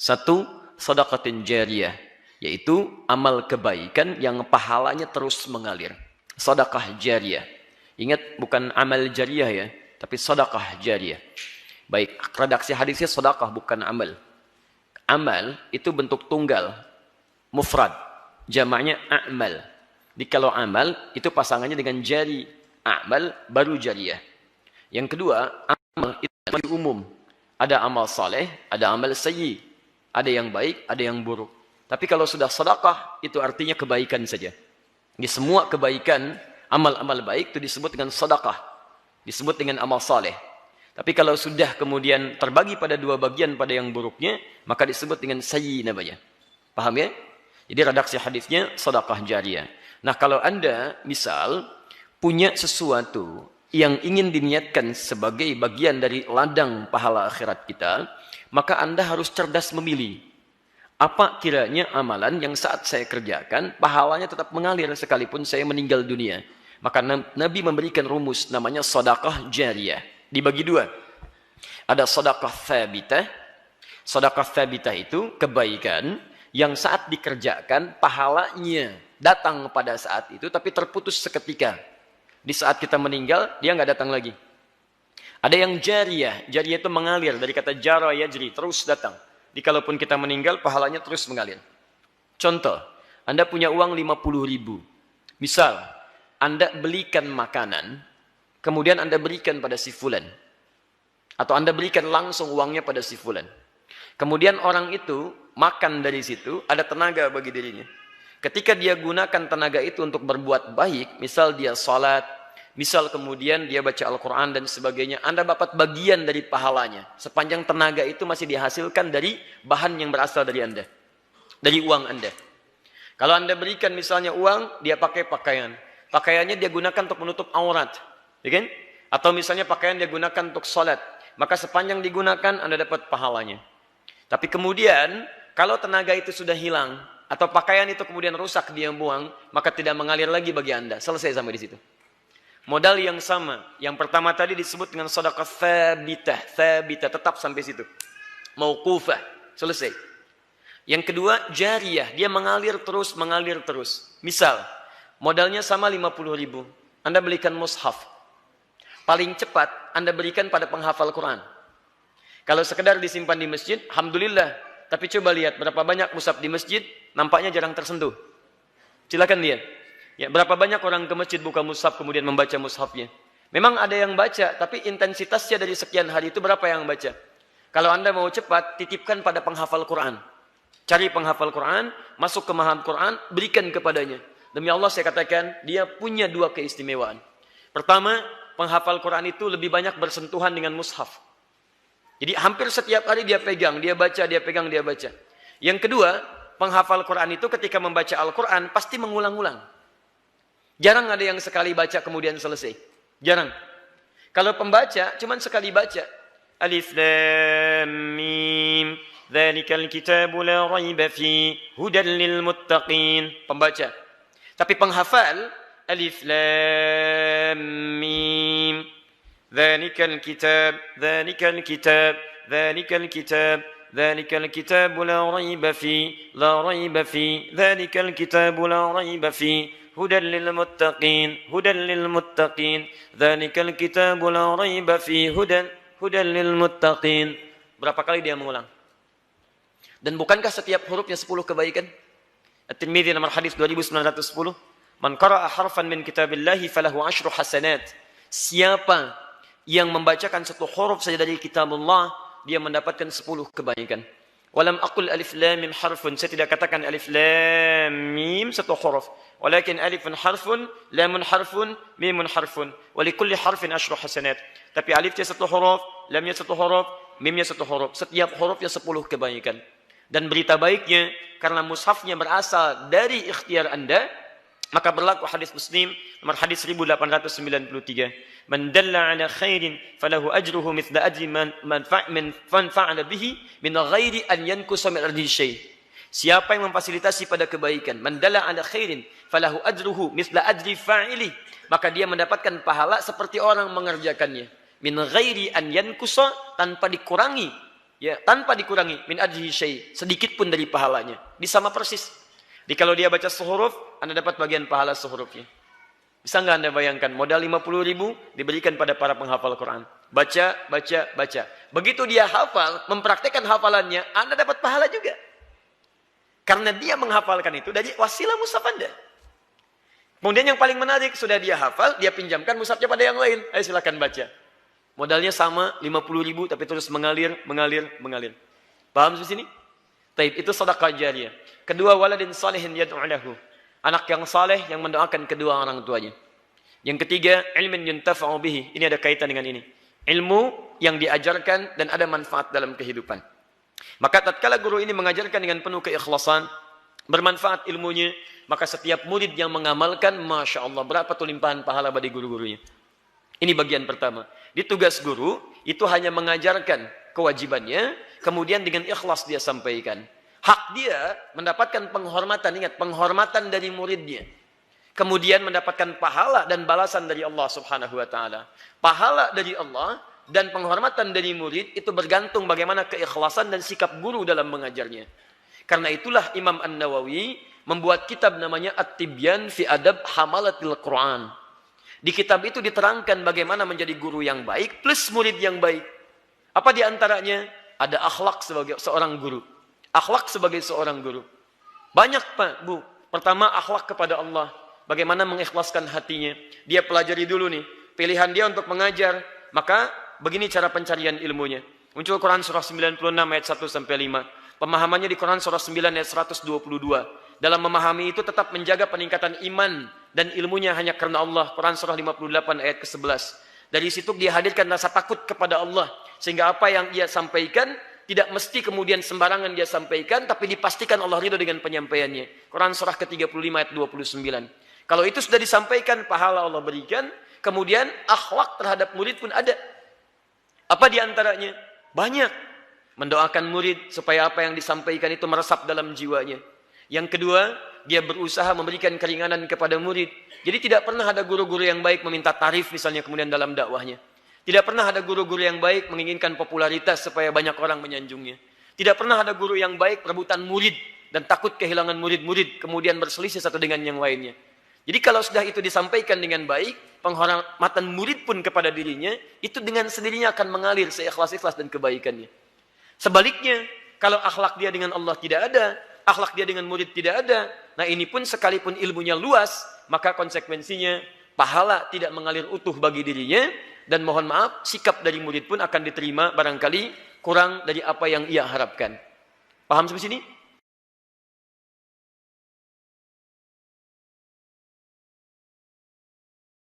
Satu, sedekatin jariyah, yaitu amal kebaikan yang pahalanya terus mengalir. Sedekah jariyah. Ingat, bukan amal jariyah ya, tapi sedekah jariyah. Baik, redaksi hadisnya sedekah bukan amal. Amal itu bentuk tunggal, mufrad, jamaknya a'mal. Jadi kalau amal itu pasangannya dengan jari, a'mal baru jariyah. Yang kedua, amal itu umum. Ada amal saleh, ada amal sayyi. Ada yang baik, ada yang buruk. Tapi kalau sudah sedekah, itu artinya kebaikan saja. Di semua kebaikan, amal-amal baik itu disebut dengan sedekah. Disebut dengan amal saleh. Tapi kalau sudah kemudian terbagi pada dua bagian pada yang buruknya, maka disebut dengan sayyi namanya. Paham ya? Jadi redaksi hadisnya sedekah jariyah. Nah, kalau Anda misal punya sesuatu yang ingin diniatkan sebagai bagian dari ladang pahala akhirat kita, maka Anda harus cerdas memilih. Apa kiranya amalan yang saat saya kerjakan, pahalanya tetap mengalir sekalipun saya meninggal dunia. Maka Nabi memberikan rumus namanya sedekah jariyah. Dibagi dua. Ada sedekah tsabitah. Sedekah tsabitah itu kebaikan yang saat dikerjakan pahalanya datang pada saat itu tapi terputus seketika. Di saat kita meninggal dia nggak datang lagi. Ada yang jariyah. Jariyah itu mengalir dari kata jara yajri, terus datang. Jadi kalaupun kita meninggal pahalanya terus mengalir. Contoh, Anda punya uang 50.000. Misal, Anda belikan makanan kemudian Anda berikan pada si fulan. Atau Anda berikan langsung uangnya pada si fulan. Kemudian orang itu makan dari situ, ada tenaga bagi dirinya. Ketika dia gunakan tenaga itu untuk berbuat baik, misal dia salat, misal kemudian dia baca Al-Quran dan sebagainya, Anda dapat bagian dari pahalanya. Sepanjang tenaga itu masih dihasilkan dari bahan yang berasal dari Anda. Dari uang Anda. Kalau Anda berikan misalnya uang, dia pakai pakaian. Pakaiannya dia gunakan untuk menutup aurat. Ya kan? Atau misalnya pakaian dia gunakan untuk salat, maka sepanjang digunakan Anda dapat pahalanya. Tapi kemudian kalau tenaga itu sudah hilang atau pakaian itu kemudian rusak dia buang, maka tidak mengalir lagi bagi Anda. Selesai sampai di situ. Modal yang sama, yang pertama tadi disebut dengan sedekah tsabitah, tetap sampai situ. Mauqufah, selesai. Yang kedua jariyah, dia mengalir terus. Misal modalnya sama 50.000, Anda belikan mushaf. Paling cepat Anda berikan pada penghafal Quran. Kalau sekedar disimpan di masjid, alhamdulillah. Tapi coba lihat berapa banyak mushaf di masjid, nampaknya jarang tersentuh. Silakan lihat. Ya, berapa banyak orang ke masjid buka mushaf kemudian membaca mushafnya. Memang ada yang baca, tapi intensitasnya dari sekian hari itu berapa yang baca? Kalau Anda mau cepat, titipkan pada penghafal Quran. Cari penghafal Quran, masuk ke mahad Quran, berikan kepadanya. Demi Allah saya katakan, dia punya dua keistimewaan. Pertama, penghafal Quran itu lebih banyak bersentuhan dengan mushaf. Jadi hampir setiap hari dia pegang, dia baca, dia pegang, dia baca. Yang kedua, penghafal Quran itu ketika membaca Al-Quran pasti mengulang-ulang. Jarang ada yang sekali baca kemudian selesai. Jarang. Kalau pembaca cuma sekali baca. Alif Lam Mim, dzalikal kitabu la raiba fi hudan lil muttaqin. Pembaca. Tapi penghafal Alif Lam Mim, dzalikal kitab, dzalikal kitab, dzalikal kitab, dzalikal kitabu la raiba fi, la raiba fi, dzalikal kitabu la raiba fi, hudan lil muttaqin, dzalikal kitabu la raiba fi, hudan lil muttaqin. Berapa kali dia mengulang? Dan bukankah setiap hurufnya 10 kebaikan? At-Tirmidzi nomor hadis 2910. Man qara'a harfan min kitabillahi falahu 10 hasanat. Siapa yang membacakan satu huruf saja dari kitabullah, dia mendapatkan 10 kebaikan. Walam aqul alif lam mim harfun. Saya tidak katakan alif lam mim satu huruf. Walakin alifun harfun, lamun harfun, mimun harfun. Wa likulli harfin 10 hasanat. Tapi alifnya satu huruf, lamnya satu huruf, mimnya satu huruf. Setiap hurufnya 10 kebaikan. Dan berita baiknya, karena mushafnya berasal dari ikhtiar Anda, maka berlaku hadis Muslim nomor hadis 1893. Man dalla ala khairin falahu ajruhu mithla ajri man fa'ala bihi min ghairi an yankusa min ardi syai'. Siapa yang memfasilitasi pada kebaikan, man dalla ala khairin falahu ajruhu mithla ajri fa'ili, maka dia mendapatkan pahala seperti orang mengerjakannya. Min ghairi an yankusa, tanpa dikurangi Ya, tanpa dikurangi min ajrihi syai, sedikit pun dari pahalanya. Sama persis. Jadi kalau dia baca sehuruf, Anda dapat bagian pahala sehurufnya. Bisa nggak Anda bayangkan, modal 50.000 diberikan pada para penghafal Quran. Baca, baca, baca. Begitu dia hafal, mempraktekkan hafalannya, Anda dapat pahala juga. Karena dia menghafalkan itu dari wasilah mushaf Anda. Kemudian yang paling menarik, sudah dia hafal, dia pinjamkan mushafnya pada yang lain. Ayo silakan baca. Modalnya sama, 50.000, tapi terus mengalir, mengalir, mengalir. Paham di sini? Taib, itu sedekah jariyah. Kedua, waladin salihin yad'u lahu. Anak yang saleh yang mendoakan kedua orang tuanya. Yang ketiga, ilmin yuntafa'u bihi. Ini ada kaitan dengan ini. Ilmu yang diajarkan dan ada manfaat dalam kehidupan. Maka tatkala guru ini mengajarkan dengan penuh keikhlasan, bermanfaat ilmunya, maka setiap murid yang mengamalkan, Masya Allah, berapa tuh limpahan pahala bagi guru-gurunya. Ini bagian pertama. Di tugas guru, itu hanya mengajarkan kewajibannya, kemudian dengan ikhlas dia sampaikan. Hak dia mendapatkan penghormatan, ingat, penghormatan dari muridnya. Kemudian mendapatkan pahala dan balasan dari Allah Subhanahu wa Ta'ala. Pahala dari Allah dan penghormatan dari murid itu bergantung bagaimana keikhlasan dan sikap guru dalam mengajarnya. Karena itulah Imam An-Nawawi membuat kitab namanya At-Tibyan fi Adab Hamalatil Quran. Di kitab itu diterangkan bagaimana menjadi guru yang baik plus murid yang baik. Apa di antaranya? Ada akhlak sebagai seorang guru. Akhlak sebagai seorang guru. Banyak Pak, Bu. Pertama, akhlak kepada Allah. Bagaimana mengikhlaskan hatinya. Dia pelajari dulu nih. Pilihan dia untuk mengajar. Maka begini cara pencarian ilmunya. Muncul Quran surah 96 ayat 1-5. Pemahamannya di Quran surah 9 ayat 122. Dalam memahami itu tetap menjaga peningkatan iman dan ilmunya hanya karena Allah. Quran surah 58 ayat ke-11. Dari situ dia hadirkan rasa takut kepada Allah. Sehingga apa yang ia sampaikan tidak mesti kemudian sembarangan dia sampaikan, tapi dipastikan Allah ridho dengan penyampaiannya. Quran surah ke-35 ayat 29. Kalau itu sudah disampaikan, pahala Allah berikan. Kemudian akhlak terhadap murid pun ada. Apa di antaranya? Banyak. Mendoakan murid supaya apa yang disampaikan itu meresap dalam jiwanya. Yang kedua, dia berusaha memberikan keringanan kepada murid. Jadi tidak pernah ada guru-guru yang baik meminta tarif misalnya kemudian dalam dakwahnya. Tidak pernah ada guru-guru yang baik menginginkan popularitas supaya banyak orang menyanjungnya. Tidak pernah ada guru yang baik perebutan murid dan takut kehilangan murid-murid kemudian berselisih satu dengan yang lainnya. Jadi kalau sudah itu disampaikan dengan baik, penghormatan murid pun kepada dirinya, itu dengan sendirinya akan mengalir seikhlas-ikhlas dan kebaikannya. Sebaliknya, kalau akhlak dia dengan Allah tidak ada, akhlak dia dengan murid tidak ada, nah ini pun sekalipun ilmunya luas, maka konsekuensinya pahala tidak mengalir utuh bagi dirinya, dan mohon maaf, sikap dari murid pun akan diterima barangkali kurang dari apa yang ia harapkan. Paham sampai sini?